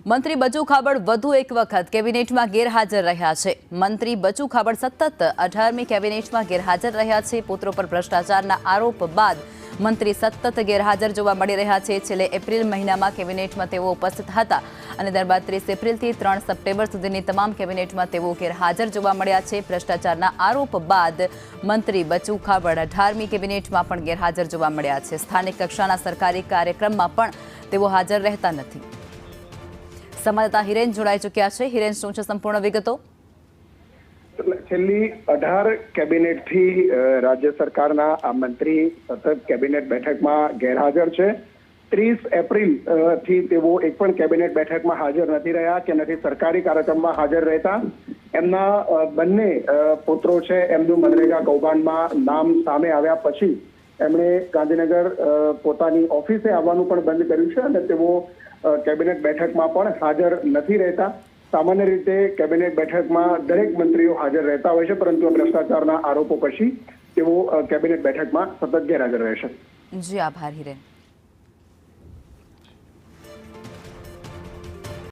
મંત્રી બચુ ખાબડ વધુ એક વખત કેબિનેટમાં ગેરહાજર રહ્યા છે। મંત્રી બચુ ખાબડ સતત 18મી કેબિનેટમાં ગેરહાજર રહ્યા છે। પુત્રો પર ભ્રષ્ટાચારના આરોપ બાદ મંત્રી સતત ગેરહાજર જોવા મળી રહ્યા છે। છેલ્લે એપ્રિલ મહિનામાં કેબિનેટમાં તેઓ ઉપસ્થિત હતા અને ત્યારબાદ 30 એપ્રિલથી 3 સપ્ટેમ્બર સુધીની તમામ કેબિનેટમાં તેઓ ગેરહાજર જોવા મળ્યા છે। ભ્રષ્ટાચારના આરોપ બાદ મંત્રી બચુ ખાબડ 18મી કેબિનેટમાં પણ ગેરહાજર જોવા મળ્યા છે। સ્થાનિક કક્ષાના સરકારી કાર્યક્રમમાં પણ તેઓ હાજર રહેતા નથી। સંવાદદાતા હિરેન જોડાઈ ચૂક્યા છે। હિરેન, શું છે સંપૂર્ણ વિગતો? છેલ્લી 18 કેબિનેટથી રાજ્ય સરકારના આ મંત્રી સતત કેબિનેટ બેઠકમાં ગેરહાજર છે। 30 એપ્રિલ થી તેઓ એક પણ કેબિનેટ બેઠકમાં હાજર નથી રહ્યા કે નથી સરકારી કાર્યક્રમમાં હાજર રહેતા। એમના બંને પુત્રો છે, એમનું મનરેગા કૌભાંડમાં નામ સામે આવ્યા પછી એમણે ગાંધીનગર પોતાની ઓફિસે આવવાનું પણ બંધ કર્યું છે અને તેઓ કેબિનેટ બેઠકમાં પણ હાજર નથી રહેતા। સામાન્ય રીતે કેબિનેટ બેઠકમાં દરેક મંત્રીઓ હાજર રહેતા હોય છે, પરંતુ ભ્રષ્ટાચારના આરોપો પછી તેઓ કેબિનેટ બેઠકમાં સતત ગેરહાજર રહેશે। જી આભાર હિરેન।